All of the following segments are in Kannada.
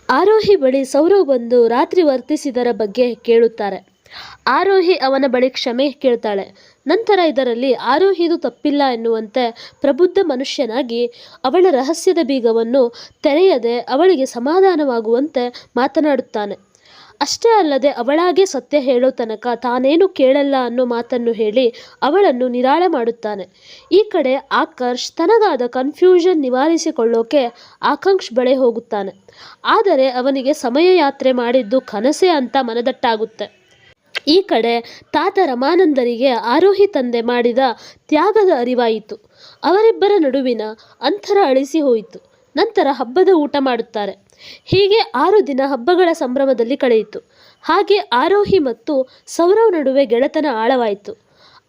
ಆರೋಹಿ ಬಳಿ ಸೌರವ್ ಬಂದು ರಾತ್ರಿ ವರ್ತಿಸಿದರ ಬಗ್ಗೆ ಕೇಳುತ್ತಾರೆ. ಆರೋಹಿ ಅವನ ಬಳಿ ಕ್ಷಮೆ ಕೇಳ್ತಾಳೆ. ನಂತರ ಇದರಲ್ಲಿ ಆರೋಹಿದು ತಪ್ಪಿಲ್ಲ ಎನ್ನುವಂತೆ ಪ್ರಬುದ್ಧ ಮನುಷ್ಯನಾಗಿ ಅವಳ ರಹಸ್ಯದ ಬೀಗವನ್ನು ತೆರೆಯದೆ ಅವಳಿಗೆ ಸಮಾಧಾನವಾಗುವಂತೆ ಮಾತನಾಡುತ್ತಾನೆ. ಅಷ್ಟೇ ಅಲ್ಲದೆ ಅವಳಾಗೆ ಸತ್ಯ ಹೇಳೋ ತನಕ ತಾನೇನು ಕೇಳಲ್ಲ ಅನ್ನೋ ಮಾತನ್ನು ಹೇಳಿ ಅವಳನ್ನು ನಿರಾಳೆ ಮಾಡುತ್ತಾನೆ. ಈ ಕಡೆ ಆಕರ್ಷ್ ತನಗಾದ ಕನ್ಫ್ಯೂಷನ್ ನಿವಾರಿಸಿಕೊಳ್ಳೋಕೆ ಆಕಾಂಕ್ಷ್ ಬಳಿ ಹೋಗುತ್ತಾನೆ. ಆದರೆ ಅವನಿಗೆ ಸಮಯ ಯಾತ್ರೆ ಮಾಡಿದ್ದು ಕನಸೇ ಅಂತ ಮನದಟ್ಟಾಗುತ್ತೆ. ಈ ಕಡೆ ತಾತ ರಮಾನಂದರಿಗೆ ಆರೋಹಿ ತಂದೆ ಮಾಡಿದ ತ್ಯಾಗದ ಅರಿವಾಯಿತು. ಅವರಿಬ್ಬರ ನಡುವಿನ ಅಂತರ ಅಳಿಸಿ ಹೋಯಿತು. ನಂತರ ಹಬ್ಬದ ಊಟ ಮಾಡುತ್ತಾರೆ. ಹೀಗೆ 6 ದಿನ ಹಬ್ಬಗಳ ಸಂಭ್ರಮದಲ್ಲಿ ಕಳೆಯಿತು. ಹಾಗೆ ಆರೋಹಿ ಮತ್ತು ಸೌರವ್ ನಡುವೆ ಗೆಳೆತನ ಆಳವಾಯಿತು.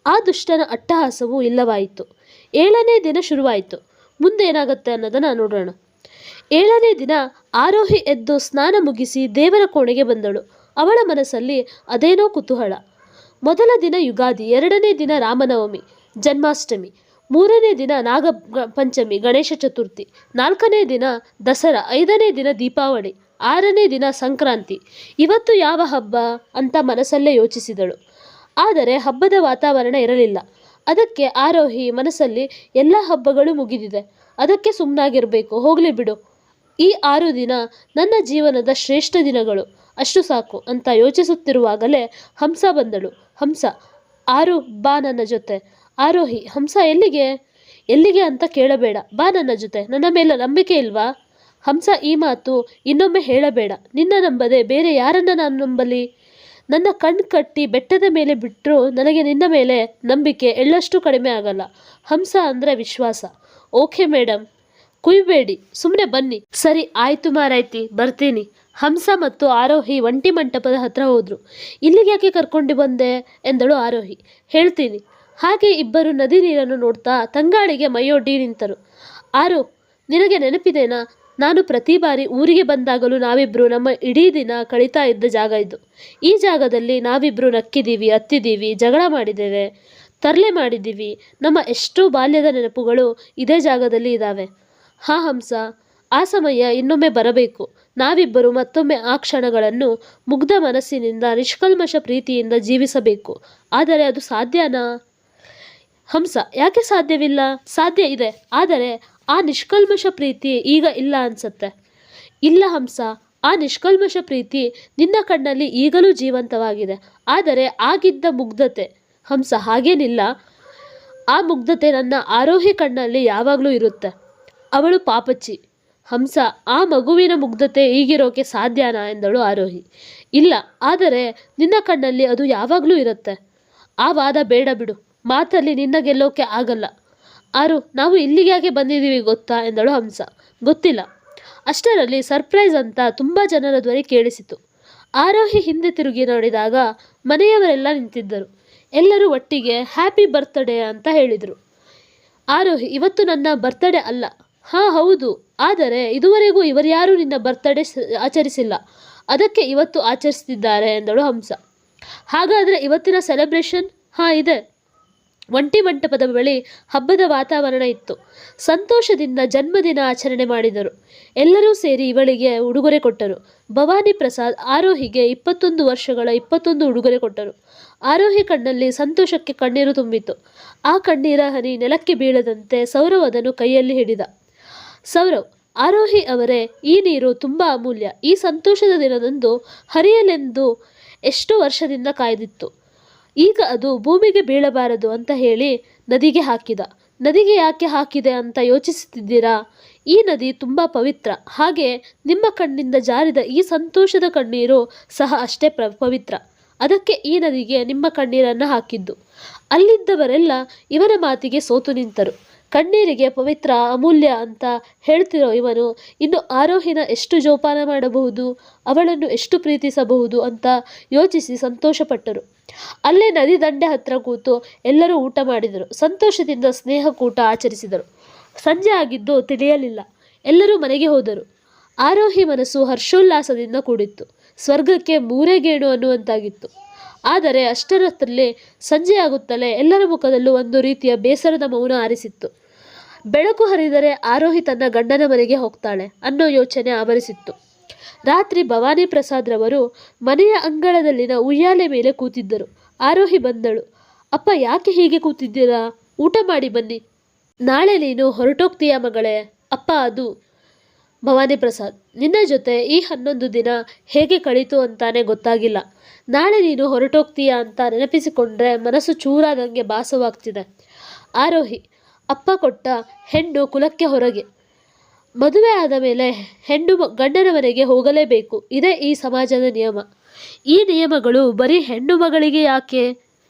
ಆ ದುಷ್ಟನ ಅಟ್ಟಹಾಸವೂ ಇಲ್ಲವಾಯಿತು. 7ನೇ ದಿನ ಶುರುವಾಯಿತು. ಮುಂದೇನಾಗುತ್ತೆ ಅನ್ನೋದನ್ನು ನೋಡೋಣ. 7ನೇ ದಿನ ಆರೋಹಿ ಎದ್ದು ಸ್ನಾನ ಮುಗಿಸಿ ದೇವರ ಕೋಣೆಗೆ ಬಂದಳು. ಅವಳ ಮನಸ್ಸಲ್ಲಿ ಅದೇನೋ ಕುತೂಹಲ. ಮೊದಲ ದಿನ ಯುಗಾದಿ, 2ನೇ ದಿನ ರಾಮನವಮಿ ಜನ್ಮಾಷ್ಟಮಿ, 3ನೇ ದಿನ ನಾಗ ಪಂಚಮಿ ಗಣೇಶ ಚತುರ್ಥಿ, 4ನೇ ದಿನ ದಸರಾ, 5ನೇ ದಿನ ದೀಪಾವಳಿ, 6ನೇ ದಿನ ಸಂಕ್ರಾಂತಿ. ಇವತ್ತು ಯಾವ ಹಬ್ಬ ಅಂತ ಮನಸ್ಸಲ್ಲೇ ಯೋಚಿಸಿದಳು. ಆದರೆ ಹಬ್ಬದ ವಾತಾವರಣ ಇರಲಿಲ್ಲ. ಅದಕ್ಕೆ ಆರೋಹಿ ಮನಸ್ಸಲ್ಲಿ ಎಲ್ಲ ಹಬ್ಬಗಳು ಮುಗಿದಿದೆ, ಅದಕ್ಕೆ ಸುಮ್ಮನಾಗಿರಬೇಕು, ಹೋಗಲಿ ಬಿಡು, ಈ 6 ದಿನ ನನ್ನ ಜೀವನದ ಶ್ರೇಷ್ಠ ದಿನಗಳು, ಅಷ್ಟು ಸಾಕು ಅಂತ ಯೋಚಿಸುತ್ತಿರುವಾಗಲೇ ಹಂಸ ಬಂದಳು. ಹಂಸ, ಆರು ಬಾ ನನ್ನ ಜೊತೆ. ಆರೋಹಿ, ಹಂಸ ಎಲ್ಲಿಗೆ? ಎಲ್ಲಿಗೆ ಅಂತ ಕೇಳಬೇಡ, ಬಾ ನನ್ನ ಜೊತೆ. ನನ್ನ ಮೇಲೆ ನಂಬಿಕೆ ಇಲ್ವಾ? ಹಂಸ, ಈ ಮಾತು ಇನ್ನೊಮ್ಮೆ ಹೇಳಬೇಡ. ನಿನ್ನ ನಂಬದೆ ಬೇರೆ ಯಾರನ್ನ ನಾನು ನಂಬಲಿ? ನನ್ನ ಕಣ್ಣು ಕಟ್ಟಿ ಬೆಟ್ಟದ ಮೇಲೆ ಬಿಟ್ಟರೂ ನನಗೆ ನಿನ್ನ ಮೇಲೆ ನಂಬಿಕೆ ಎಳ್ಳಷ್ಟು ಕಡಿಮೆ ಆಗಲ್ಲ. ಹಂಸ ಅಂದರೆ ವಿಶ್ವಾಸ. ಓಕೆ ಮೇಡಮ್, ಕುಯ್ಬೇಡಿ, ಸುಮ್ಮನೆ ಬನ್ನಿ. ಸರಿ ಆಯ್ತು ಮಾರಾಯ್ತಿ, ಬರ್ತೀನಿ. ಹಂಸ ಮತ್ತು ಆರೋಹಿ ಒಂಟಿ ಮಂಟಪದ ಹತ್ರ ಹೋದ್ರು. ಇಲ್ಲಿಗೆ ಯಾಕೆ ಕರ್ಕೊಂಡು ಬಂದೆ ಎಂದಳು ಆರೋಹಿ. ಹೇಳ್ತೀನಿ. ಹಾಗೆ ಇಬ್ಬರು ನದಿ ನೀರನ್ನು ನೋಡ್ತಾ ತಂಗಾಳಿಗೆ ಮೈಯೊಡ್ಡಿ ನಿಂತರು. ಆರು, ನಿನಗೆ ನೆನಪಿದೆನಾ, ನಾನು ಪ್ರತಿ ಬಾರಿ ಊರಿಗೆ ಬಂದಾಗಲೂ ನಾವಿಬ್ರು ನಮ್ಮ ಇಡೀ ದಿನ ಕಳೀತಾ ಇದ್ದ ಜಾಗ ಇದು. ಈ ಜಾಗದಲ್ಲಿ ನಾವಿಬ್ರು ನಕ್ಕಿದ್ದೀವಿ, ಹತ್ತಿದ್ದೀವಿ, ಜಗಳ ಮಾಡಿದ್ದೇವೆ, ತರಲೆ ಮಾಡಿದ್ದೀವಿ. ನಮ್ಮ ಎಷ್ಟೋ ಬಾಲ್ಯದ ನೆನಪುಗಳು ಇದೇ ಜಾಗದಲ್ಲಿ ಇದ್ದಾವೆ. ಹಾ ಹಂಸ, ಆ ಸಮಯ ಇನ್ನೊಮ್ಮೆ ಬರಬೇಕು. ನಾವಿಬ್ಬರು ಮತ್ತೊಮ್ಮೆ ಆ ಕ್ಷಣಗಳನ್ನು ಮುಗ್ಧ ಮನಸ್ಸಿನಿಂದ ನಿಷ್ಕಲ್ಮಶ ಪ್ರೀತಿಯಿಂದ ಜೀವಿಸಬೇಕು. ಆದರೆ ಅದು ಸಾಧ್ಯನಾ? ಹಂಸ, ಯಾಕೆ ಸಾಧ್ಯವಿಲ್ಲ? ಸಾಧ್ಯ ಇದೆ, ಆದರೆ ಆ ನಿಷ್ಕಲ್ಮಶ ಪ್ರೀತಿ ಈಗ ಇಲ್ಲ ಅನ್ಸತ್ತೆ. ಇಲ್ಲ ಹಂಸ, ಆ ನಿಷ್ಕಲ್ಮಶ ಪ್ರೀತಿ ನಿನ್ನ ಕಣ್ಣಲ್ಲಿ ಈಗಲೂ ಜೀವಂತವಾಗಿದೆ. ಆದರೆ ಆಗಿದ್ದ ಮುಗ್ಧತೆ. ಹಂಸ, ಹಾಗೇನಿಲ್ಲ. ಆ ಮುಗ್ಧತೆ ನನ್ನ ಆರೋಹಿ ಕಣ್ಣಲ್ಲಿ ಯಾವಾಗಲೂ ಇರುತ್ತೆ. ಅವಳು ಪಾಪಚ್ಚಿ. ಹಂಸ, ಆ ಮಗುವಿನ ಮುಗ್ಧತೆ ಈಗಿರೋಕೆ ಸಾಧ್ಯನಾ ಎಂದಳು ಆರೋಹಿ. ಇಲ್ಲ, ಆದರೆ ನಿನ್ನ ಕಣ್ಣಲ್ಲಿ ಅದು ಯಾವಾಗಲೂ ಇರುತ್ತೆ. ಆ ವಾದ ಬೇಡ ಬಿಡು, ಮಾತಲ್ಲಿ ನಿನ್ನ ಗೆಲ್ಲೋಕೆ ಆಗಲ್ಲ. ಆರು, ನಾವು ಇಲ್ಲಿಗೆ ಯಾಕೆ ಬಂದಿದ್ದೀವಿ ಗೊತ್ತಾ ಎಂದಳು ಹಂಸ. ಗೊತ್ತಿಲ್ಲ. ಅಷ್ಟರಲ್ಲಿ ಸರ್ಪ್ರೈಸ್ ಅಂತ ತುಂಬ ಜನರ ಧ್ವನಿ ಕೇಳಿಸಿತು. ಆರೋಹಿ ಹಿಂದೆ ತಿರುಗಿ ನೋಡಿದಾಗ ಮನೆಯವರೆಲ್ಲ ನಿಂತಿದ್ದರು. ಎಲ್ಲರೂ ಒಟ್ಟಿಗೆ ಹ್ಯಾಪಿ ಬರ್ತ್ಡೇ ಅಂತ ಹೇಳಿದರು. ಆರೋಹಿ, ಇವತ್ತು ನನ್ನ ಬರ್ತ್ಡೇ ಅಲ್ಲ. ಹಾಂ ಹೌದು, ಆದರೆ ಇದುವರೆಗೂ ಇವರ್ಯಾರೂ ನಿನ್ನ ಬರ್ತ್ಡೇ ಆಚರಿಸಿಲ್ಲ, ಅದಕ್ಕೆ ಇವತ್ತು ಆಚರಿಸ್ತಿದ್ದಾರೆ ಎಂದಳು ಹಂಸ. ಹಾಗಾದರೆ ಇವತ್ತಿನ ಸೆಲೆಬ್ರೇಷನ್? ಹಾಂ ಇದೆ. ಒಂಟಿ ಮಂಟಪದ ಬಳಿ ಹಬ್ಬದ ವಾತಾವರಣ ಇತ್ತು. ಸಂತೋಷದಿಂದ ಜನ್ಮದಿನ ಆಚರಣೆ ಮಾಡಿದರು. ಎಲ್ಲರೂ ಸೇರಿ ಇವಳಿಗೆ ಉಡುಗೊರೆ ಕೊಟ್ಟರು. ಭವಾನಿ ಪ್ರಸಾದ್ ಆರೋಹಿಗೆ 21 ವರ್ಷಗಳ 21 ಉಡುಗೊರೆ ಕೊಟ್ಟರು. ಆರೋಹಿ ಕಣ್ಣಲ್ಲಿ ಸಂತೋಷಕ್ಕೆ ಕಣ್ಣೀರು ತುಂಬಿತು. ಆ ಕಣ್ಣೀರ ಹನಿ ನೆಲಕ್ಕೆ ಬೀಳದಂತೆ ಸೌರವ್ ಅದನ್ನು ಕೈಯಲ್ಲಿ ಹಿಡಿದ. ಸೌರವ್, ಆರೋಹಿ ಅವರೇ, ಈ ನೀರು ತುಂಬ ಅಮೂಲ್ಯ. ಈ ಸಂತೋಷದ ದಿನದಂದು ಹರಿಯಲೆಂದು ಎಷ್ಟೋ ವರ್ಷದಿಂದ ಕಾಯ್ದಿತ್ತು. ಈಗ ಅದು ಭೂಮಿಗೆ ಬೀಳಬಾರದು ಅಂತ ಹೇಳಿ ನದಿಗೆ ಹಾಕಿದ. ನದಿಗೆ ಯಾಕೆ ಹಾಕಿದೆ ಅಂತ ಯೋಚಿಸುತ್ತಿದ್ದೀರಾ? ಈ ನದಿ ತುಂಬ ಪವಿತ್ರ. ಹಾಗೆ ನಿಮ್ಮ ಕಣ್ಣಿಂದ ಜಾರಿದ ಈ ಸಂತೋಷದ ಕಣ್ಣೀರು ಸಹ ಅಷ್ಟೇ ಪವಿತ್ರ. ಅದಕ್ಕೆ ಈ ನದಿಗೆ ನಿಮ್ಮ ಕಣ್ಣೀರನ್ನು ಹಾಕಿದ್ದು. ಅಲ್ಲಿದ್ದವರೆಲ್ಲ ಇವನ ಮಾತಿಗೆ ಸೋತು ನಿಂತರು. ಕಣ್ಣೀರಿಗೆ ಪವಿತ್ರ, ಅಮೂಲ್ಯ ಅಂತ ಹೇಳ್ತಿರೋ ಇವನು ಇನ್ನು ಆರೋಹಿನ ಎಷ್ಟು ಜೋಪಾನ ಮಾಡಬಹುದು, ಅವಳನ್ನು ಎಷ್ಟು ಪ್ರೀತಿಸಬಹುದು ಅಂತ ಯೋಚಿಸಿ ಸಂತೋಷಪಟ್ಟರು. ಅಲ್ಲೇ ನದಿ ದಂಡೆ ಹತ್ರ ಕೂತು ಎಲ್ಲರೂ ಊಟ ಮಾಡಿದರು. ಸಂತೋಷದಿಂದ ಸ್ನೇಹಕೂಟ ಆಚರಿಸಿದರು. ಸಂಜೆ ಆಗಿದ್ದು ತಿಳಿಯಲಿಲ್ಲ. ಎಲ್ಲರೂ ಮನೆಗೆ ಹೋದರು. ಆರೋಹಿ ಮನಸ್ಸು ಹರ್ಷೋಲ್ಲಾಸದಿಂದ ಕೂಡಿತ್ತು. ಸ್ವರ್ಗಕ್ಕೆ 3 ಗೇಣು ಅನ್ನುವಂತಾಗಿತ್ತು. ಆದರೆ ಅಷ್ಟರಲ್ಲೇ ಸಂಜೆಯಾಗುತ್ತಲೇ ಎಲ್ಲರ ಮುಖದಲ್ಲೂ ಒಂದು ರೀತಿಯ ಬೇಸರದ ಮೌನ ಆರಿಸಿತ್ತು. ಬೆಳಕು ಹರಿದರೆ ಆರೋಹಿ ತನ್ನ ಗಂಡನ ಮನೆಗೆ ಹೋಗ್ತಾಳೆ ಅನ್ನೋ ಯೋಚನೆ ಆವರಿಸಿತ್ತು. ರಾತ್ರಿ ಭವಾನಿ ಪ್ರಸಾದ್ ರವರು ಮನೆಯ ಅಂಗಳದಲ್ಲಿನ ಉಯ್ಯಾಲೆ ಮೇಲೆ ಕೂತಿದ್ದರು. ಆರೋಹಿ ಬಂದಳು. ಅಪ್ಪ, ಯಾಕೆ ಹೀಗೆ ಕೂತಿದ್ದೀರಾ? ಊಟ ಮಾಡಿ ಬನ್ನಿ. ನಾಳೆ ನೀನು ಹೊರಟೋಗ್ತೀಯ ಮಗಳೇ. ಅಪ್ಪ, ಅದು ಭವಾನಿ ಪ್ರಸಾದ್, ನಿನ್ನ ಜೊತೆ ಈ 11 ದಿನ ಹೇಗೆ ಕಳೀತು ಅಂತಾನೆ ಗೊತ್ತಾಗಿಲ್ಲ. ನಾಳೆ ನೀನು ಹೊರಟೋಗ್ತೀಯಾ ಅಂತ ನೆನಪಿಸಿಕೊಂಡ್ರೆ ಮನಸ್ಸು ಚೂರಾದಂಗೆ ಭಾಸವಾಗ್ತಿದೆ. ಆರೋಹಿ, ಅಪ್ಪ ಕೊಟ್ಟ ಹೆಣ್ಣು ಕುಲಕ್ಕೆ ಹೊರಗೆ. ಮದುವೆ ಆದ ಮೇಲೆ ಹೆಣ್ಣು ಗಂಡನ ಮನೆಗೆ ಹೋಗಲೇಬೇಕು. ಇದೇ ಈ ಸಮಾಜದ ನಿಯಮ. ಈ ನಿಯಮಗಳು ಬರೀ ಹೆಣ್ಣು ಮಗಳಿಗೆ ಯಾಕೆ?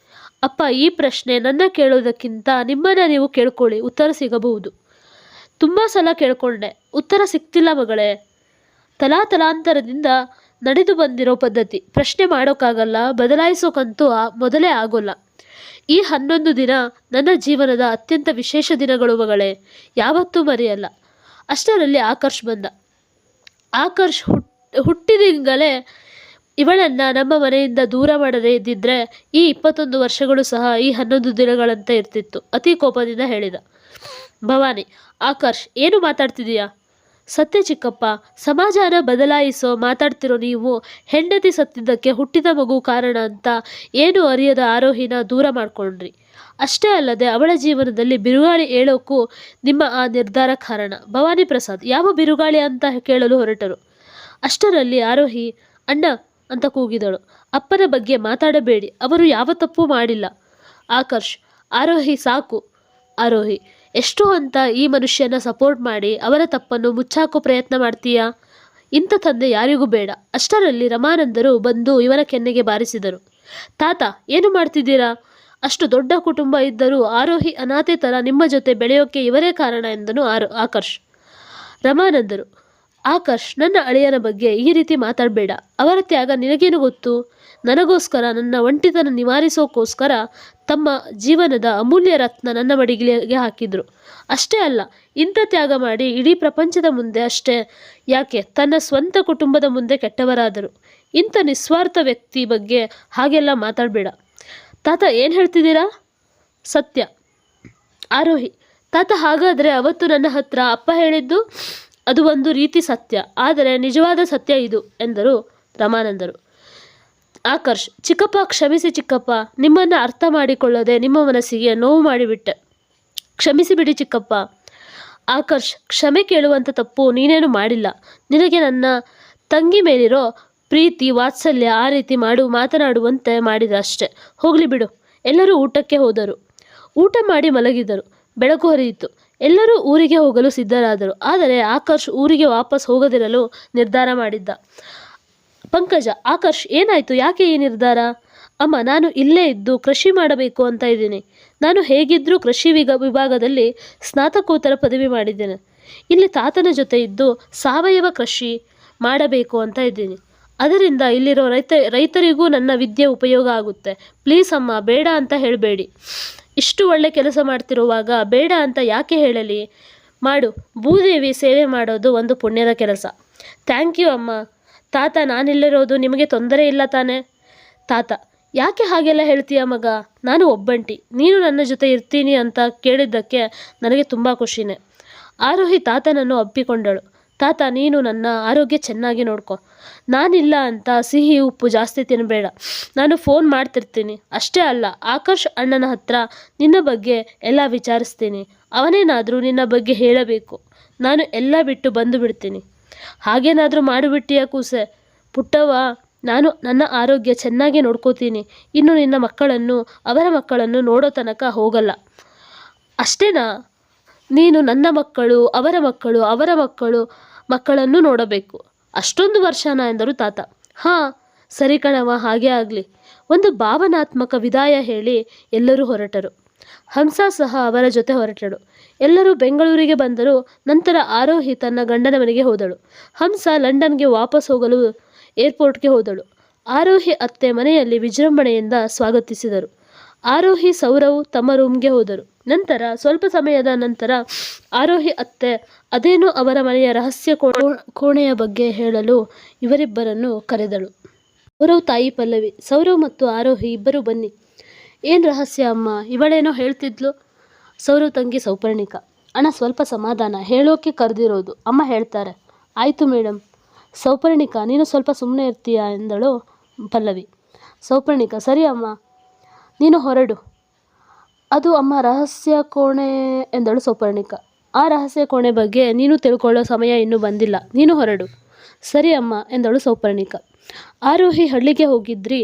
ಅಪ್ಪ, ಈ ಪ್ರಶ್ನೆ ನನ್ನ ಕೇಳೋದಕ್ಕಿಂತ ನಿಮ್ಮನ್ನು ನೀವು ಕೇಳ್ಕೊಳ್ಳಿ, ಉತ್ತರ ಸಿಗಬಹುದು. ತುಂಬ ಸಲ ಕೇಳ್ಕೊಂಡೆ, ಉತ್ತರ ಸಿಗ್ತಿಲ್ಲ ಮಗಳೇ. ತಲಾಂತರದಿಂದ ನಡೆದು ಬಂದಿರೋ ಪದ್ಧತಿ. ಪ್ರಶ್ನೆ ಮಾಡೋಕ್ಕಾಗಲ್ಲ, ಬದಲಾಯಿಸೋಕ್ಕಂತೂ ಮೊದಲೇ ಆಗೋಲ್ಲ. ಈ 11 ದಿನ ನನ್ನ ಜೀವನದ ಅತ್ಯಂತ ವಿಶೇಷ ದಿನಗಳು ಮಗಳೇ, ಯಾವತ್ತೂ ಮರೆಯಲ್ಲ. ಅಷ್ಟರಲ್ಲಿ ಆಕರ್ಷ್ ಬಂದ. ಆಕರ್ಷ್ ಹುಟ್ಟಿದಿಂದಲೇ ಇವಳನ್ನು ನಮ್ಮ ಮನೆಯಿಂದ ದೂರ ಮಾಡದೇ ಇದ್ದಿದ್ರೆ ಈ 21 ವರ್ಷಗಳು ಸಹ ಈ 11 ದಿನಗಳಂತೆ ಇರ್ತಿತ್ತು. ಅತಿ ಕೋಪದಿಂದ ಹೇಳಿದ ಭವಾನಿ. ಆಕರ್ಷ್, ಏನು ಮಾತಾಡ್ತಿದೀಯಾ? ಸತ್ಯ ಚಿಕ್ಕಪ್ಪ, ಸಮಾಜನ ಬದಲಾಯಿಸೋ ಮಾತಾಡ್ತಿರೋ ನೀವು ಹೆಂಡತಿ ಸತ್ತಿದ್ದಕ್ಕೆ ಹುಟ್ಟಿದ ಮಗು ಕಾರಣ ಅಂತ ಏನು ಅರಿಯದ ಆರೋಹಿನ ದೂರ ಮಾಡ್ಕೊಂಡ್ರಿ. ಅಷ್ಟೇ ಅಲ್ಲದೆ ಅವಳ ಜೀವನದಲ್ಲಿ ಬಿರುಗಾಳಿ ಏಳೋಕ್ಕೂ ನಿಮ್ಮ ಆ ನಿರ್ಧಾರ ಕಾರಣ. ಭವಾನಿ ಪ್ರಸಾದ್ ಯಾವ ಬಿರುಗಾಳಿ ಅಂತ ಕೇಳಲು ಹೊರಟರು. ಅಷ್ಟರಲ್ಲಿ ಆರೋಹಿ ಅಣ್ಣ ಅಂತ ಕೂಗಿದಳು. ಅಪ್ಪನ ಬಗ್ಗೆ ಮಾತಾಡಬೇಡಿ, ಅವರು ಯಾವ ತಪ್ಪು ಮಾಡಿಲ್ಲ. ಆಕರ್ಷ್, ಆರೋಹಿ ಸಾಕು. ಆರೋಹಿ, ಎಷ್ಟು ಅಂತ ಈ ಮನುಷ್ಯನ ಸಪೋರ್ಟ್ ಮಾಡಿ ಅವರ ತಪ್ಪನ್ನು ಮುಚ್ಚಾಕೋ ಪ್ರಯತ್ನ ಮಾಡ್ತೀಯಾ? ಇಂಥ ತಂದೆ ಯಾರಿಗೂ ಬೇಡ. ಅಷ್ಟರಲ್ಲಿ ರಮಾನಂದರು ಬಂದು ಇವನ ಕೆನ್ನೆಗೆ ಬಾರಿಸಿದರು. ತಾತ, ಏನು ಮಾಡ್ತಿದ್ದೀರಾ? ಅಷ್ಟು ದೊಡ್ಡ ಕುಟುಂಬ ಇದ್ದರೂ ಆರೋಹಿ ಅನಾಥೆ ಥರ ನಿಮ್ಮ ಜೊತೆ ಬೆಳೆಯೋಕ್ಕೆ ಇವರೇ ಕಾರಣ ಎಂದನು ಆಕರ್ಷ್. ರಮಾನಂದರು, ಆಕರ್ಷ್, ನನ್ನ ಅಳಿಯನ ಬಗ್ಗೆ ಈ ರೀತಿ ಮಾತಾಡಬೇಡ. ಅವರ ತ್ಯಾಗ ನಿನಗೇನು ಗೊತ್ತು? ನನಗೋಸ್ಕರ, ನನ್ನ ಒಂಟಿತನ ನಿವಾರಿಸೋಕ್ಕೋಸ್ಕರ ತಮ್ಮ ಜೀವನದ ಅಮೂಲ್ಯ ರತ್ನ ನನ್ನ ಮಡಿಲಿಗೆ ಹಾಕಿದ್ರು. ಅಷ್ಟೇ ಅಲ್ಲ, ಇಂಥ ತ್ಯಾಗ ಮಾಡಿ ಇಡೀ ಪ್ರಪಂಚದ ಮುಂದೆ ಅಷ್ಟೇ ಯಾಕೆ ತನ್ನ ಸ್ವಂತ ಕುಟುಂಬದ ಮುಂದೆ ಕೆಟ್ಟವರಾದರು. ಇಂಥ ನಿಸ್ವಾರ್ಥ ವ್ಯಕ್ತಿ ಬಗ್ಗೆ ಹಾಗೆಲ್ಲ ಮಾತಾಡಬೇಡ. ತಾತ, ಏನು ಹೇಳ್ತಿದ್ದೀರಾ? ಸತ್ಯ. ಆರೋಹಿ, ತಾತ, ಹಾಗಾದರೆ ಅವತ್ತು ನನ್ನ ಹತ್ರ ಅಪ್ಪ ಹೇಳಿದ್ದು ಅದು ಒಂದು ರೀತಿ ಸತ್ಯ, ಆದರೆ ನಿಜವಾದ ಸತ್ಯ ಇದು ಎಂದರು ರಮಾನಂದರು. ಆಕರ್ಷ್, ಚಿಕ್ಕಪ್ಪ, ಕ್ಷಮಿಸಿ ಚಿಕ್ಕಪ್ಪ, ನಿಮ್ಮನ್ನು ಅರ್ಥ ಮಾಡಿಕೊಳ್ಳದೆ ನಿಮ್ಮ ಮನಸ್ಸಿಗೆ ನೋವು ಮಾಡಿಬಿಟ್ಟೆ. ಕ್ಷಮಿಸಿಬಿಡಿ ಚಿಕ್ಕಪ್ಪ. ಆಕರ್ಷ್, ಕ್ಷಮೆ ಕೇಳುವಂಥ ತಪ್ಪು ನೀನೇನು ಮಾಡಿಲ್ಲ. ನಿನಗೆ ನನ್ನ ತಂಗಿ ಮೇಲಿರೋ ಪ್ರೀತಿ, ವಾತ್ಸಲ್ಯ ಆ ರೀತಿ ಮಾತನಾಡುವಂತೆ ಮಾಡಿದ ಅಷ್ಟೆ. ಹೋಗಲಿ ಬಿಡು. ಎಲ್ಲರೂ ಊಟಕ್ಕೆ ಹೋದರು. ಊಟ ಮಾಡಿ ಮಲಗಿದರು. ಬೆಳಕು ಹರಿಯಿತು. ಎಲ್ಲರೂ ಊರಿಗೆ ಹೋಗಲು ಸಿದ್ಧರಾದರು. ಆದರೆ ಆಕರ್ಷ್ ಊರಿಗೆ ವಾಪಸ್ ಹೋಗದಿರಲು ನಿರ್ಧಾರ ಮಾಡಿದ್ದ. ಪಂಕಜ, ಆಕರ್ಷ್, ಏನಾಯಿತು? ಯಾಕೆ ಈ ನಿರ್ಧಾರ? ಅಮ್ಮ, ನಾನು ಇಲ್ಲೇ ಇದ್ದು ಕೃಷಿ ಮಾಡಬೇಕು ಅಂತ ಇದ್ದೀನಿ. ನಾನು ಹೇಗಿದ್ದರೂ ಕೃಷಿ ವಿಭಾಗದಲ್ಲಿ ಸ್ನಾತಕೋತ್ತರ ಪದವಿ ಮಾಡಿದ್ದೇನೆ. ಇಲ್ಲಿ ತಾತನ ಜೊತೆ ಇದ್ದು ಸಾವಯವ ಕೃಷಿ ಮಾಡಬೇಕು ಅಂತ ಇದ್ದೀನಿ. ಅದರಿಂದ ಇಲ್ಲಿರೋ ರೈತರಿಗೂ ನನ್ನ ವಿದ್ಯೆ ಉಪಯೋಗ ಆಗುತ್ತೆ. ಪ್ಲೀಸ್ ಅಮ್ಮ, ಬೇಡ ಅಂತ ಹೇಳಬೇಡಿ. ಇಷ್ಟು ಒಳ್ಳೆ ಕೆಲಸ ಮಾಡ್ತಿರುವಾಗ ಬೇಡ ಅಂತ ಯಾಕೆ ಹೇಳಲಿ? ಮಾಡು. ಭೂದೇವಿ ಸೇವೆ ಮಾಡೋದು ಒಂದು ಪುಣ್ಯದ ಕೆಲಸ. ಥ್ಯಾಂಕ್ ಯು ಅಮ್ಮ. ತಾತ, ನಾನಿಲ್ಲಿರೋದು ನಿಮಗೆ ತೊಂದರೆ ಇಲ್ಲ ತಾನೆ? ತಾತ, ಯಾಕೆ ಹಾಗೆಲ್ಲ ಹೇಳ್ತೀಯ ಮಗ? ನಾನು ಒಬ್ಬಂಟಿ. ನೀನು ನನ್ನ ಜೊತೆ ಇರ್ತೀನಿ ಅಂತ ಕೇಳಿದ್ದಕ್ಕೆ ನನಗೆ ತುಂಬ ಖುಷಿನೇ. ಆರೋಹಿ ತಾತನನ್ನು ಅಪ್ಪಿಕೊಂಡಳು. ತಾತ, ನೀನು ನನ್ನ ಆರೋಗ್ಯ ಚೆನ್ನಾಗಿ ನೋಡ್ಕೊ. ನಾನಿಲ್ಲ ಅಂತ ಸಿಹಿ ಉಪ್ಪು ಜಾಸ್ತಿ ತಿನ್ನಬೇಡ. ನಾನು ಫೋನ್ ಮಾಡ್ತಿರ್ತೀನಿ. ಅಷ್ಟೇ ಅಲ್ಲ, ಆಕರ್ಷ್ ಅಣ್ಣನ ಹತ್ರ ನಿನ್ನ ಬಗ್ಗೆ ಎಲ್ಲ ವಿಚಾರಿಸ್ತೀನಿ. ಅವನೇನಾದರೂ ನಿನ್ನ ಬಗ್ಗೆ ಹೇಳಬೇಕು. ನಾನು ಎಲ್ಲ ಬಿಟ್ಟು ಬಂದು ಬಿಡ್ತೀನಿ. ಹಾಗೇನಾದರೂ ಮಾಡಿಬಿಟ್ಟಿಯ ಕೂಸೆ? ಪುಟ್ಟವ್ವ, ನಾನು ನನ್ನ ಆರೋಗ್ಯ ಚೆನ್ನಾಗಿ ನೋಡ್ಕೋತೀನಿ. ಇನ್ನು ನಿನ್ನ ಮಕ್ಕಳನ್ನು, ಅವರ ಮಕ್ಕಳನ್ನು ನೋಡೋ ತನಕ ಹೋಗಲ್ಲ. ಅಷ್ಟೇನಾ? ನೀನು ನನ್ನ ಮಕ್ಕಳು, ಅವರ ಮಕ್ಕಳು, ಅವರ ಮಕ್ಕಳನ್ನು ನೋಡಬೇಕು. ಅಷ್ಟೊಂದು ವರ್ಷನಾ ಎಂದರು ತಾತ. ಹಾಂ, ಸರಿ ಕಣವ, ಹಾಗೇ ಆಗಲಿ. ಒಂದು ಭಾವನಾತ್ಮಕ ವಿದಾಯ ಹೇಳಿ ಎಲ್ಲರೂ ಹೊರಟರು. ಹಂಸ ಸಹ ಅವರ ಜೊತೆ ಹೊರಟಳು. ಎಲ್ಲರೂ ಬೆಂಗಳೂರಿಗೆ ಬಂದರು. ನಂತರ ಆರೋಹಿ ತನ್ನ ಗಂಡನ ಮನೆಗೆ ಹೋದಳು. ಹಂಸ ಲಂಡನ್ಗೆ ವಾಪಸ್ ಹೋಗಲು ಏರ್ಪೋರ್ಟ್ಗೆ ಹೋದಳು. ಆರೋಹಿ ಅತ್ತೆ ಮನೆಯಲ್ಲಿ ವಿಜೃಂಭಣೆಯಿಂದ ಸ್ವಾಗತಿಸಿದರು. ಆರೋಹಿ, ಸೌರವ್ ತಮ್ಮ ರೂಮ್ಗೆ ಹೋದರು. ನಂತರ ಸ್ವಲ್ಪ ಸಮಯದ ನಂತರ ಆರೋಹಿ ಅತ್ತೆ ಅದೇನೋ ಅವರ ಮನೆಯ ರಹಸ್ಯ ಕೋಣೆಯ ಬಗ್ಗೆ ಹೇಳಲು ಇವರಿಬ್ಬರನ್ನು ಕರೆದಳು. ಸೌರವ್ ತಾಯಿ ಪಲ್ಲವಿ, ಸೌರವ್ ಮತ್ತು ಆರೋಹಿ ಇಬ್ಬರು ಬನ್ನಿ. ಏನು ರಹಸ್ಯ ಅಮ್ಮ? ಇವಳೇನೋ ಹೇಳ್ತಿದ್ಲು. ಸೌರವ್ ತಂಗಿ ಸೌಪರ್ಣಿಕ, ಅಣ್ಣ ಸ್ವಲ್ಪ ಸಮಾಧಾನ, ಹೇಳೋಕೆ ಕರೆದಿರೋದು. ಅಮ್ಮ ಹೇಳ್ತಾರೆ. ಆಯಿತು ಮೇಡಮ್. ಸೌಪರ್ಣಿಕ, ನೀನು ಸ್ವಲ್ಪ ಸುಮ್ಮನೆ ಇರ್ತೀಯಾ ಎಂದಳು ಪಲ್ಲವಿ. ಸೌಪರ್ಣಿಕ, ಸರಿ ಅಮ್ಮ, ನೀನು ಹೊರಡು. ಅದು ಅಮ್ಮ ರಹಸ್ಯ ಕೋಣೆ ಎಂದಳು ಸೌಪರ್ಣಿಕ. ಆ ರಹಸ್ಯ ಕೋಣೆ ಬಗ್ಗೆ ನೀನು ತಿಳ್ಕೊಳ್ಳೋ ಸಮಯ ಇನ್ನೂ ಬಂದಿಲ್ಲ, ನೀನು ಹೊರಡು. ಸರಿ ಅಮ್ಮ ಎಂದಳು ಸೌಪರ್ಣಿಕ. ಆರೋಹಿ ಹಳ್ಳಿಗೆ ಹೋಗಿದ್ರಿ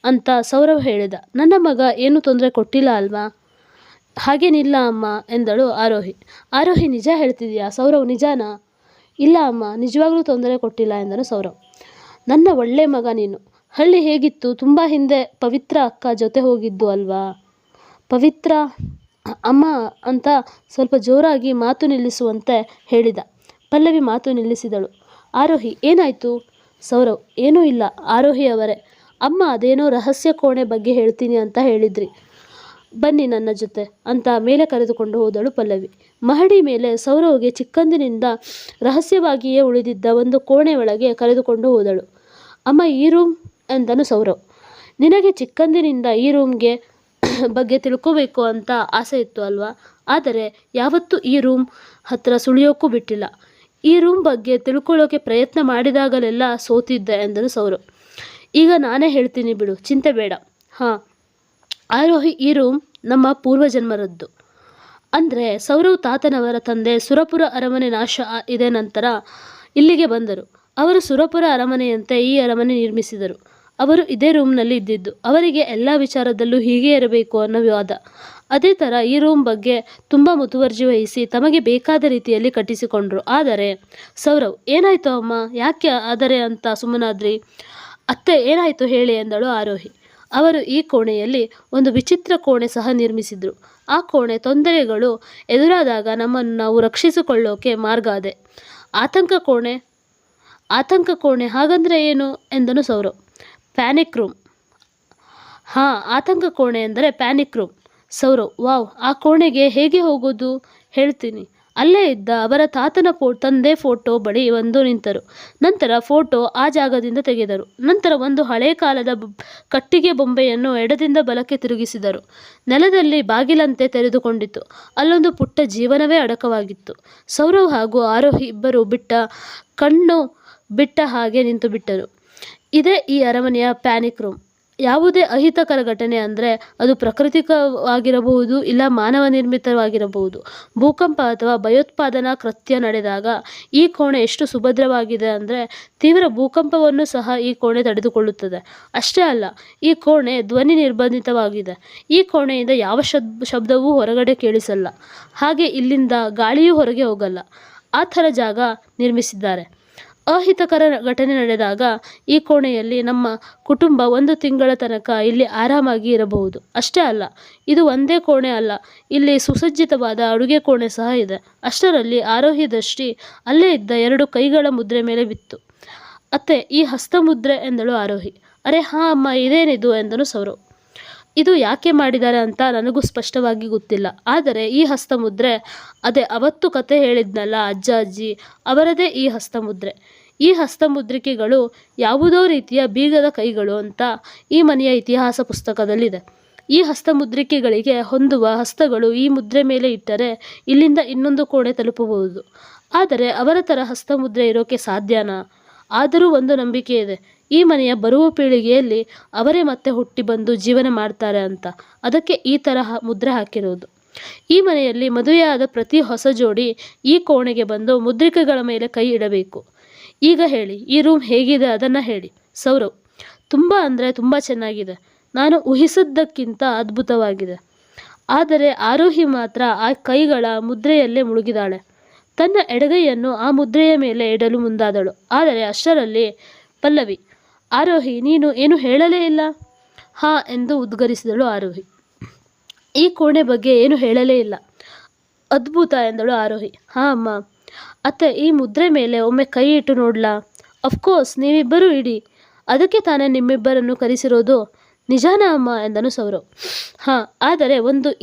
ಅಂತ ಸೌರವ್ ಹೇಳಿದ. ನನ್ನ ಮಗ ಏನೂ ತೊಂದರೆ ಕೊಟ್ಟಿಲ್ಲ ಅಲ್ವಾ? ಹಾಗೇನಿಲ್ಲ ಅಮ್ಮ ಎಂದಳು ಆರೋಹಿ. ಆರೋಹಿ, ನಿಜ ಹೇಳ್ತಿದ್ಯಾ? ಸೌರವ್, ನಿಜಾನಾ? ಇಲ್ಲ ಅಮ್ಮ, ನಿಜವಾಗ್ಲೂ ತೊಂದರೆ ಕೊಟ್ಟಿಲ್ಲ ಎಂದನು ಸೌರವ್. ನನ್ನ ಒಳ್ಳೆ ಮಗ ನೀನು. ಹಳ್ಳಿ ಹೇಗಿತ್ತು? ತುಂಬ ಹಿಂದೆ ಪವಿತ್ರ ಅಕ್ಕ ಜೊತೆ ಹೋಗಿದ್ದು ಅಲ್ವಾ? ಪವಿತ್ರ ಅಮ್ಮ ಅಂತ ಸ್ವಲ್ಪ ಜೋರಾಗಿ ಮಾತು ನಿಲ್ಲಿಸುವಂತೆ ಹೇಳಿದ. ಪಲ್ಲವಿ ಮಾತು ನಿಲ್ಲಿಸಿದಳು. ಆರೋಹಿ, ಏನಾಯಿತು? ಸೌರವ್, ಏನೂ ಇಲ್ಲ ಆರೋಹಿ ಅವರೇ, ಅಮ್ಮ ಅದೇನೋ ರಹಸ್ಯ ಕೋಣೆ ಬಗ್ಗೆ ಹೇಳ್ತೀನಿ ಅಂತ ಹೇಳಿದ್ರಿ, ಬನ್ನಿ ನನ್ನ ಜೊತೆ ಅಂತ ಮೇಲೆ ಕರೆದುಕೊಂಡು ಹೋದಳು ಪಲ್ಲವಿ. ಮಹಡಿ ಮೇಲೆ ಸೌರವ್ಗೆ ಚಿಕ್ಕಂದಿನಿಂದ ರಹಸ್ಯವಾಗಿಯೇ ಉಳಿದಿದ್ದ ಒಂದು ಕೋಣೆ ಒಳಗೆ ಕರೆದುಕೊಂಡು ಹೋದಳು. ಅಮ್ಮ, ಈ ರೂಮ್ ಎಂದನು ಸೌರವ್. ನಿನಗೆ ಚಿಕ್ಕಂದಿನಿಂದ ಈ ರೂಮ್ಗೆ ಬಗ್ಗೆ ತಿಳ್ಕೋಬೇಕು ಅಂತ ಆಸೆ ಇತ್ತು ಅಲ್ವಾ? ಆದರೆ ಯಾವತ್ತೂ ಈ ರೂಮ್ ಹತ್ರ ಸುಳಿಯೋಕ್ಕೂ ಬಿಟ್ಟಿಲ್ಲ. ಈ ರೂಮ್ ಬಗ್ಗೆ ತಿಳ್ಕೊಳ್ಳೋಕೆ ಪ್ರಯತ್ನ ಮಾಡಿದಾಗಲೆಲ್ಲ ಸೋತಿದ್ದೆ ಎಂದನು ಸೌರವ್. ಈಗ ನಾನೇ ಹೇಳ್ತೀನಿ ಬಿಡು, ಚಿಂತೆ ಬೇಡ. ಹಾಂ ಆರೋಹಿ, ಈ ರೂಮ್ ನಮ್ಮ ಪೂರ್ವಜನ್ಮರದ್ದು. ಅಂದರೆ ಸೌರವ್ ತಾತನವರ ತಂದೆ ಸುರಪುರ ಅರಮನೆ ನಾಶ ಇದೆ ನಂತರ ಇಲ್ಲಿಗೆ ಬಂದರು. ಅವರು ಸುರಪುರ ಅರಮನೆಯಂತೆ ಈ ಅರಮನೆ ನಿರ್ಮಿಸಿದರು. ಅವರು ಇದೇ ರೂಮ್ನಲ್ಲಿ ಇದ್ದಿದ್ದು. ಅವರಿಗೆ ಎಲ್ಲ ವಿಚಾರದಲ್ಲೂ ಹೀಗೆ ಇರಬೇಕು ಅನ್ನೋ ವಾದ. ಅದೇ ಥರ ಈ ರೂಮ್ ಬಗ್ಗೆ ತುಂಬ ಮುತುವರ್ಜಿ ವಹಿಸಿ ತಮಗೆ ಬೇಕಾದ ರೀತಿಯಲ್ಲಿ ಕಟ್ಟಿಸಿಕೊಂಡ್ರು. ಆದರೆ ಸೌರವ್, ಏನಾಯಿತು ಅಮ್ಮ, ಯಾಕೆ ಆದರೆ ಅಂತ ಸುಮ್ಮನಾದ್ರಿ? ಅತ್ತೆ, ಏನಾಯಿತು ಹೇಳಿ ಎಂದಳು ಆರೋಹಿ. ಅವರು ಈ ಕೋಣೆಯಲ್ಲಿ ಒಂದು ವಿಚಿತ್ರ ಕೋಣೆ ಸಹ ನಿರ್ಮಿಸಿದ್ರು. ಆ ಕೋಣೆ ತೊಂದರೆಗಳು ಎದುರಾದಾಗ ನಮ್ಮನ್ನು ನಾವು ರಕ್ಷಿಸಿಕೊಳ್ಳೋಕೆ ಮಾರ್ಗ ಅದೇ. ಆತಂಕ ಕೋಣೆ ಹಾಗಂದ್ರೆ ಏನು ಎಂದನು ಸೌರವ್. Panic room. ಹಾಂ, ಆತಂಕ ಕೋಣೆ ಎಂದರೆ ಪ್ಯಾನಿಕ್ ರೂಮ್. ಸೌರವ್, ವಾವ್, ಆ ಕೋಣೆಗೆ ಹೇಗೆ ಹೋಗೋದು? ಹೇಳ್ತೀನಿ. ಅಲ್ಲೇ ಇದ್ದ ಅವರ ತಾತನ ತಂದೆ ಫೋಟೋ ಬಳಿ ಬಂದು ನಿಂತರು. ನಂತರ ಫೋಟೋ ಆ ಜಾಗದಿಂದ ತೆಗೆದರು. ನಂತರ ಒಂದು ಹಳೆ ಕಾಲದ ಕಟ್ಟಿಗೆ ಬೊಂಬೆಯನ್ನು ಎಡದಿಂದ ಬಲಕ್ಕೆ ತಿರುಗಿಸಿದರು. ನೆಲದಲ್ಲಿ ಬಾಗಿಲಂತೆ ತೆರೆದುಕೊಂಡಿತು. ಅಲ್ಲೊಂದು ಪುಟ್ಟ ಜೀವನವೇ ಅಡಕವಾಗಿತ್ತು. ಸೌರವ್ ಹಾಗೂ ಆರೋಹಿ ಇಬ್ಬರು ಕಣ್ಣು ಬಿಟ್ಟ ಹಾಗೆ ನಿಂತು ಬಿಟ್ಟರು. ಇದೇ ಈ ಅರಮನೆಯ ಪ್ಯಾನಿಕ್ ರೂಮ್. ಯಾವುದೇ ಅಹಿತಕರ ಘಟನೆ ಅಂದರೆ ಅದು ಪ್ರಾಕೃತಿಕವಾಗಿರಬಹುದು, ಇಲ್ಲ ಮಾನವ ನಿರ್ಮಿತವಾಗಿರಬಹುದು. ಭೂಕಂಪ ಅಥವಾ ಭಯೋತ್ಪಾದನಾ ಕೃತ್ಯ ನಡೆದಾಗ ಈ ಕೋಣೆ ಎಷ್ಟು ಸುಭದ್ರವಾಗಿದೆ ಅಂದರೆ ತೀವ್ರ ಭೂಕಂಪವನ್ನು ಸಹ ಈ ಕೋಣೆ ತಡೆದುಕೊಳ್ಳುತ್ತದೆ. ಅಷ್ಟೇ ಅಲ್ಲ, ಈ ಕೋಣೆ ಧ್ವನಿ ನಿರ್ಬಂಧಿತವಾಗಿದೆ. ಈ ಕೋಣೆಯಿಂದ ಯಾವ ಶಬ್ದವೂ ಹೊರಗಡೆ ಕೇಳಿಸಲ್ಲ. ಹಾಗೆ ಇಲ್ಲಿಂದ ಗಾಳಿಯೂ ಹೊರಗೆ ಹೋಗಲ್ಲ. ಆ ಥರ ಜಾಗ ನಿರ್ಮಿಸಿದ್ದಾರೆ. ಅಹಿತಕರ ಘಟನೆ ನಡೆದಾಗ ಈ ಕೋಣೆಯಲ್ಲಿ ನಮ್ಮ ಕುಟುಂಬ 1 ತಿಂಗಳ ತನಕ ಇಲ್ಲಿ ಆರಾಮಾಗಿ ಇರಬಹುದು. ಅಷ್ಟೇ ಅಲ್ಲ, ಇದು ಒಂದೇ ಕೋಣೆ ಅಲ್ಲ, ಇಲ್ಲಿ ಸುಸಜ್ಜಿತವಾದ ಅಡುಗೆ ಕೋಣೆ ಸಹ ಇದೆ. ಅಷ್ಟರಲ್ಲಿ ಆರೋಹಿ ದೃಷ್ಟಿ ಅಲ್ಲೇ ಇದ್ದ 2 ಕೈಗಳ ಮುದ್ರೆ ಮೇಲೆ ಬಿತ್ತು. ಅತ್ತೆ, ಈ ಹಸ್ತಮುದ್ರೆ ಎಂದಳು ಆರೋಹಿ. ಅರೆ ಹಾಂ ಅಮ್ಮ, ಇದೇನಿದು ಎಂದನು ಸೌರವ್. ಇದು ಯಾಕೆ ಮಾಡಿದ್ದಾರೆ ಅಂತ ನನಗೂ ಸ್ಪಷ್ಟವಾಗಿ ಗೊತ್ತಿಲ್ಲ. ಆದರೆ ಈ ಹಸ್ತಮುದ್ರೆ ಅದೇ ಅವತ್ತು ಕತೆ ಹೇಳಿದ್ನಲ್ಲ ಅಜ್ಜ ಅಜ್ಜಿ, ಅವರದೇ ಈ ಹಸ್ತಮುದ್ರೆ. ಈ ಹಸ್ತಮುದ್ರಿಕೆಗಳು ಯಾವುದೋ ರೀತಿಯ ಬೀಗದ ಕೈಗಳು ಅಂತ ಈ ಮನೆಯ ಇತಿಹಾಸ ಪುಸ್ತಕದಲ್ಲಿದೆ. ಈ ಹಸ್ತಮುದ್ರಿಕೆಗಳಿಗೆ ಹೊಂದುವ ಹಸ್ತಗಳು ಈ ಮುದ್ರೆ ಮೇಲೆ ಇಟ್ಟರೆ ಇಲ್ಲಿಂದ ಇನ್ನೊಂದು ಕೋಣೆ ತಲುಪಬಹುದು. ಆದರೆ ಅವರ ಥರ ಹಸ್ತಮುದ್ರೆ ಇರೋಕೆ ಸಾಧ್ಯನಾ? ಆದರೂ ಒಂದು ನಂಬಿಕೆ ಇದೆ, ಈ ಮನೆಯ ಬರುವ ಪೀಳಿಗೆಯಲ್ಲಿ ಅವರೇ ಮತ್ತೆ ಹುಟ್ಟಿ ಬಂದು ಜೀವನ ಮಾಡ್ತಾರೆ ಅಂತ. ಅದಕ್ಕೆ ಈ ತರಹ ಮುದ್ರೆ ಹಾಕಿರೋದು. ಈ ಮನೆಯಲ್ಲಿ ಮದುವೆಯಾದ ಪ್ರತಿ ಹೊಸ ಜೋಡಿ ಈ ಕೋಣೆಗೆ ಬಂದು ಮುದ್ರಿಕೆಗಳ ಮೇಲೆ ಕೈ ಇಡಬೇಕು. ಈಗ ಹೇಳಿ, ಈ ರೂಮ್ ಹೇಗಿದೆ ಅದನ್ನು ಹೇಳಿ. ಸೌರವ್, ತುಂಬ ಅಂದರೆ ತುಂಬ ಚೆನ್ನಾಗಿದೆ. ನಾನು ಊಹಿಸಿದ್ದಕ್ಕಿಂತ ಅದ್ಭುತವಾಗಿದೆ. ಆದರೆ ಆರೋಹಿ ಮಾತ್ರ ಆ ಕೈಗಳ ಮುದ್ರೆಯಲ್ಲೇ ಮುಳುಗಿದಾಳೆ. ತನ್ನ ಎಡಗೈಯನ್ನು ಆ ಮುದ್ರೆಯ ಮೇಲೆ ಇಡಲು ಮುಂದಾದಳು. ಆದರೆ ಅಷ್ಟರಲ್ಲಿ ಪಲ್ಲವಿ, ಆರೋಹಿ, ನೀನು ಏನು ಹೇಳಲೇ ಇಲ್ಲ? ಹಾಂ ಎಂದು ಉದ್ಗರಿಸಿದಳು ಆರೋಹಿ. ಈ ಕೋಣೆ ಬಗ್ಗೆ ಏನು ಹೇಳಲೇ ಇಲ್ಲ. ಅದ್ಭುತ ಎಂದಳು ಆರೋಹಿ. ಹಾಂ ಅಮ್ಮ. ಅತ್ತೆ, ಈ ಮುದ್ರೆ ಮೇಲೆ ಒಮ್ಮೆ ಕೈ ಇಟ್ಟು ನೋಡ್ಲಾ? ಅಫ್ಕೋರ್ಸ್, ನೀವಿಬ್ಬರೂ ಇಡಿ. ಅದಕ್ಕೆ ತಾನೇ ನಿಮ್ಮಿಬ್ಬರನ್ನು ಕರೆಸಿರೋದು. ನಿಜಾನಾ ಅಮ್ಮ ಎಂದನು ಸೌರವ್. ಹಾಂ, ಆದರೆ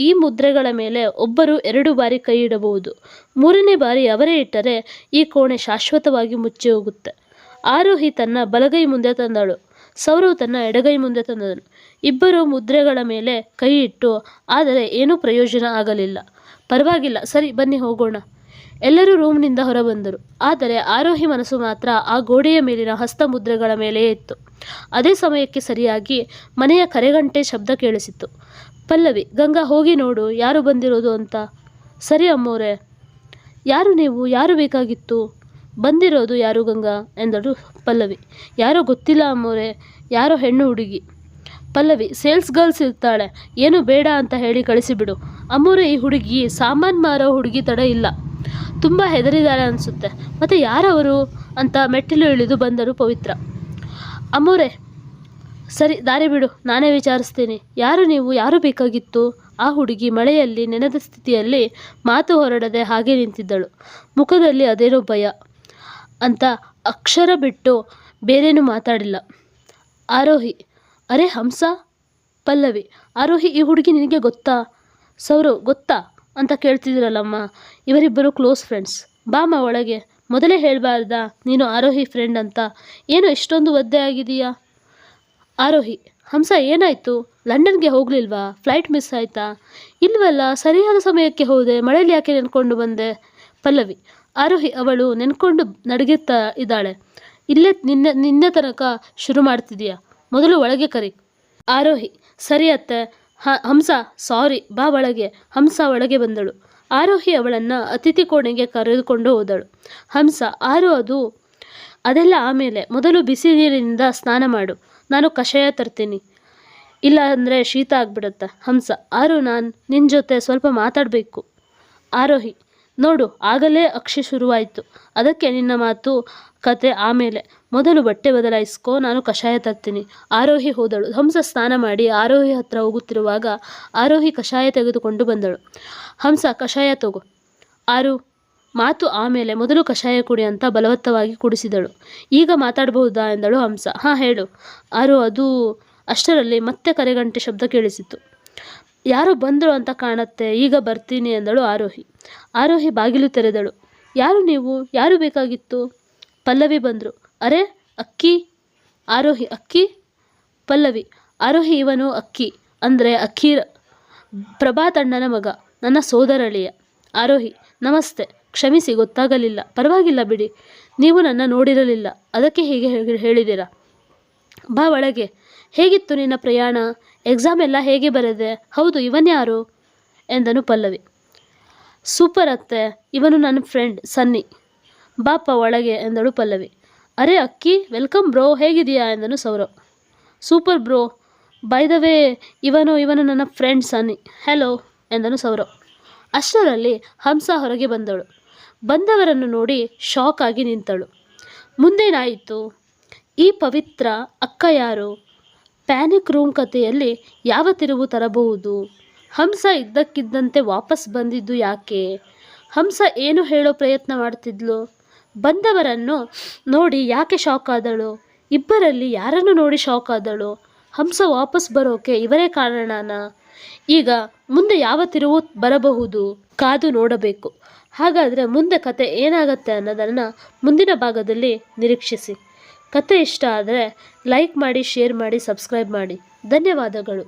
ಈ ಮುದ್ರೆಗಳ ಮೇಲೆ ಒಬ್ಬರು 2 ಬಾರಿ ಕೈ ಇಡಬಹುದು. 3ನೇ ಬಾರಿ ಅವರೇ ಇಟ್ಟರೆ ಈ ಕೋಣೆ ಶಾಶ್ವತವಾಗಿ ಮುಚ್ಚಿ ಹೋಗುತ್ತೆ. ಆರೋಹಿ ತನ್ನ ಬಲಗೈ ಮುಂದೆ ತಂದಳು. ಸೌರವ್ ತನ್ನ ಎಡಗೈ ಮುಂದೆ ತಂದನು. ಇಬ್ಬರು ಮುದ್ರೆಗಳ ಮೇಲೆ ಕೈ ಇಟ್ಟು, ಆದರೆ ಏನೂ ಪ್ರಯೋಜನ ಆಗಲಿಲ್ಲ. ಪರವಾಗಿಲ್ಲ, ಸರಿ ಬನ್ನಿ ಹೋಗೋಣ. ಎಲ್ಲರೂ ರೂಮ್ನಿಂದ ಹೊರಬಂದರು. ಆದರೆ ಆರೋಹಿ ಮನಸ್ಸು ಮಾತ್ರ ಆ ಗೋಡೆಯ ಮೇಲಿನ ಹಸ್ತಮುದ್ರೆಗಳ ಮೇಲೆಯೇ ಇತ್ತು. ಅದೇ ಸಮಯಕ್ಕೆ ಸರಿಯಾಗಿ ಮನೆಯ ಕರೆಗಂಟೆ ಶಬ್ದ ಕೇಳಿಸಿತು. ಪಲ್ಲವಿ, ಗಂಗಾ ಹೋಗಿ ನೋಡು ಯಾರು ಬಂದಿರೋದು ಅಂತ. ಸರಿ ಅಮ್ಮೋರೆ. ಯಾರು ನೀವು? ಯಾರು ಬೇಕಾಗಿತ್ತು? ಬಂದಿರೋದು ಯಾರು ಗಂಗಾ ಎಂದಳು ಪಲ್ಲವಿ. ಯಾರೋ ಗೊತ್ತಿಲ್ಲ ಅಮ್ಮೋರೆ, ಯಾರೋ ಹೆಣ್ಣು ಹುಡುಗಿ. ಪಲ್ಲವಿ, ಸೇಲ್ಸ್ ಗರ್ಲ್ಸ್ ಇರ್ತಾಳೆ, ಏನು ಬೇಡ ಅಂತ ಹೇಳಿ ಕಳಿಸಿಬಿಡು. ಅಮ್ಮೋರೆ, ಈ ಹುಡುಗಿ ಸಾಮಾನು ಮಾರೋ ಹುಡುಗಿ ತಡ ಇಲ್ಲ, ತುಂಬ ಹೆದರಿದ್ದಾರೆ ಅನಿಸುತ್ತೆ. ಮತ್ತು ಯಾರವರು ಅಂತ ಮೆಟ್ಟಿಲು ಇಳಿದು ಬಂದರು ಪವಿತ್ರ. ಅಮ್ಮೋರೆ, ಸರಿ ದಾರಿ ಬಿಡು, ನಾನೇ ವಿಚಾರಿಸ್ತೀನಿ. ಯಾರು ನೀವು? ಯಾರು ಬೇಕಾಗಿತ್ತು? ಆ ಹುಡುಗಿ ಮಳೆಯಲ್ಲಿ ನೆನೆದ ಸ್ಥಿತಿಯಲ್ಲಿ ಮಾತು ಹೊರಡದೆ ಹಾಗೆ ನಿಂತಿದ್ದಳು. ಮುಖದಲ್ಲಿ ಅದೇನೋ ಭಯ ಅಂತ ಅಕ್ಷರ ಬಿಟ್ಟು ಬೇರೇನೂ ಮಾತಾಡಿಲ್ಲ. ಆರೋಹಿ, ಅರೆ ಹಂಸ. ಪಲ್ಲವಿ, ಆರೋಹಿ, ಈ ಹುಡುಗಿ ನಿನಗೆ ಗೊತ್ತಾ? ಸೌರವ್, ಗೊತ್ತಾ ಅಂತ ಕೇಳ್ತಿದ್ದೀರಲ್ಲಮ್ಮ, ಇವರಿಬ್ಬರು ಕ್ಲೋಸ್ ಫ್ರೆಂಡ್ಸ್. ಬಾಮ್ಮ ಒಳಗೆ. ಮೊದಲೇ ಹೇಳಬಾರ್ದಾ ನೀನು ಆರೋಹಿ ಫ್ರೆಂಡ್ ಅಂತ? ಏನು ಇಷ್ಟೊಂದು ಒದ್ದೆ ಆಗಿದೆಯಾ? ಆರೋಹಿ, ಹಂಸ ಏನಾಯಿತು? ಲಂಡನ್ಗೆ ಹೋಗಲಿಲ್ವಾ? ಫ್ಲೈಟ್ ಮಿಸ್ ಆಯಿತಾ? ಇಲ್ವಲ್ಲ, ಸರಿಯಾದ ಸಮಯಕ್ಕೆ ಹೋದೆ. ಮಳೆಯಲ್ಲಿ ಯಾಕೆ ನೆನ್ಕೊಂಡು ಬಂದೆ? ಪಲ್ಲವಿ, ಆರೋಹಿ, ಅವಳು ನೆನ್ಕೊಂಡು ನಡಗಿರ್ತಾ ಇದ್ದಾಳೆ. ಇಲ್ಲೇ ನಿನ್ನೆ ತನಕ ಶುರು ಮಾಡ್ತಿದೀಯಾ? ಮೊದಲು ಒಳಗೆ ಕರಿ. ಆರೋಹಿ, ಸರಿ ಅತ್ತೆ. ಹಂಸ, ಸಾರಿ, ಬಾ ಒಳಗೆ. ಹಂಸ ಒಳಗೆ ಬಂದಳು. ಆರೋಹಿ ಅವಳನ್ನು ಅತಿಥಿ ಕೋಣೆಗೆ ಕರೆದುಕೊಂಡು ಹೋದಳು. ಹಂಸ, ಅದೆಲ್ಲ ಆಮೇಲೆ, ಮೊದಲು ಬಿಸಿ ನೀರಿನಿಂದ ಸ್ನಾನ ಮಾಡು. ನಾನು ಕಷಾಯ ತರ್ತೀನಿ, ಇಲ್ಲ ಅಂದರೆ ಶೀತ ಆಗ್ಬಿಡುತ್ತೆ. ಹಂಸ, ನಾನು ನಿನ್ನ ಜೊತೆ ಸ್ವಲ್ಪ ಮಾತಾಡಬೇಕು. ಆರೋಹಿ, ನೋಡು, ಆಗಲೇ ಅಕ್ಷಿ ಶುರುವಾಯಿತು. ಅದಕ್ಕೆ ನಿನ್ನ ಮಾತು ಕತೆ ಆಮೇಲೆ, ಮೊದಲು ಬಟ್ಟೆ ಬದಲಾಯಿಸ್ಕೋ, ನಾನು ಕಷಾಯ ತರ್ತೀನಿ. ಆರೋಹಿ ಹೋದಳು. ಹಂಸ ಸ್ನಾನ ಮಾಡಿ ಆರೋಹಿ ಹತ್ರ ಹೋಗುತ್ತಿರುವಾಗ ಆರೋಹಿ ಕಷಾಯ ತೆಗೆದುಕೊಂಡು ಬಂದಳು. ಹಂಸ, ಕಷಾಯ ತಗೋ. ಮಾತು ಆಮೇಲೆ, ಮೊದಲು ಕಷಾಯ ಕುಡಿ ಅಂತ ಬಲವತ್ತವಾಗಿ ಕುಡಿಸಿದಳು. ಈಗ ಮಾತಾಡಬಹುದಾ ಎಂದಳು ಹಂಸ. ಹಾಂ ಹೇಳು. ಅದು ಅಷ್ಟರಲ್ಲಿ ಮತ್ತೆ ಕರೆಗಂಟೆ ಶಬ್ದ ಕೇಳಿಸಿತು. ಯಾರೋ ಬಂದರು ಅಂತ ಕಾಣತ್ತೆ, ಈಗ ಬರ್ತೀನಿ ಎಂದಳು ಆರೋಹಿ. ಆರೋಹಿ ಬಾಗಿಲು ತೆರೆದಳು. ಯಾರು ನೀವು? ಯಾರು ಬೇಕಾಗಿತ್ತು? ಪಲ್ಲವಿ ಬಂದರು. ಅರೆ ಅಕ್ಕಿ. ಆರೋಹಿ, ಅಕ್ಕಿ? ಪಲ್ಲವಿ, ಆರೋಹಿ, ಇವನು ಅಕ್ಕಿ ಅಂದರೆ ಅಕ್ಕಿ, ಪ್ರಭಾತಣ್ಣನ ಮಗ, ನನ್ನ ಸೋದರಳಿಯ. ಆರೋಹಿ, ನಮಸ್ತೆ, ಕ್ಷಮಿಸಿ, ಗೊತ್ತಾಗಲಿಲ್ಲ. ಪರವಾಗಿಲ್ಲ ಬಿಡಿ, ನೀವು ನನ್ನ ನೋಡಿರಲಿಲ್ಲ, ಅದಕ್ಕೆ ಹೀಗೆ ಹೇಳಿದ್ದೀರಾ. ಬಾ ಒಳಗೆ. ಹೇಗಿತ್ತು ನಿನ್ನ ಪ್ರಯಾಣ? ಎಕ್ಸಾಮ್ ಎಲ್ಲ ಹೇಗೆ ಬರೆದೆ? ಹೌದು, ಇವನ್ಯಾರು ಎಂದನು ಪಲ್ಲವಿ. ಸೂಪರ್ ಅತ್ತೆ, ಇವನು ನನ್ನ ಫ್ರೆಂಡ್ ಸನ್ನಿ. ಬಾಪ ಒಳಗೆ ಎಂದಳು ಪಲ್ಲವಿ. ಅರೆ ಅಕ್ಕಿ, ವೆಲ್ಕಮ್ ಬ್ರೋ, ಹೇಗಿದೆಯಾ ಎಂದನು Saurav. Super bro, by the way ಇವನು ನನ್ನ ಫ್ರೆಂಡ್ ಸನ್ನಿ. ಹಲೋ ಎಂದನು ಸೌರವ್. ಅಷ್ಟರಲ್ಲಿ ಹಂಸ ಹೊರಗೆ ಬಂದಳು. ಬಂದವರನ್ನು ನೋಡಿ ಶಾಕ್ ಆಗಿ ನಿಂತಳು. ಮುಂದೇನಾಯಿತು? ಈ ಪವಿತ್ರ ಅಕ್ಕ ಯಾರು? ಪ್ಯಾನಿಕ್ ರೂಮ್ ಕಥೆಯಲ್ಲಿ ಯಾವ ತಿರುವು ತರಬಹುದು? ಹಂಸ ಇದ್ದಕ್ಕಿದ್ದಂತೆ ವಾಪಸ್ ಬಂದಿದ್ದು ಯಾಕೆ? ಹಂಸ ಏನು ಹೇಳೋ ಪ್ರಯತ್ನ ಮಾಡ್ತಿದ್ಲು? ಬಂದವರನ್ನು ನೋಡಿ ಯಾಕೆ ಶಾಕ್ ಆದಳು? ಇಬ್ಬರಲ್ಲಿ ಯಾರನ್ನು ನೋಡಿ ಶಾಕ್ ಆದಳು? ಹಂಸ ವಾಪಸ್ ಬರೋಕೆ ಇವರೇ ಕಾರಣನಾ? ಈಗ ಮುಂದೆ ಯಾವ ತಿರುವು ಬರಬಹುದು? ಕಾದು ನೋಡಬೇಕು. ಹಾಗಾದರೆ ಮುಂದೆ ಕತೆ ಏನಾಗುತ್ತೆ ಅನ್ನೋದನ್ನು ಮುಂದಿನ ಭಾಗದಲ್ಲಿ ನಿರೀಕ್ಷಿಸಿ. ಕತೆ ಇಷ್ಟ ಆದರೆ ಲೈಕ್ ಮಾಡಿ, ಶೇರ್ ಮಾಡಿ, ಸಬ್ಸ್ಕ್ರೈಬ್ ಮಾಡಿ. ಧನ್ಯವಾದಗಳು.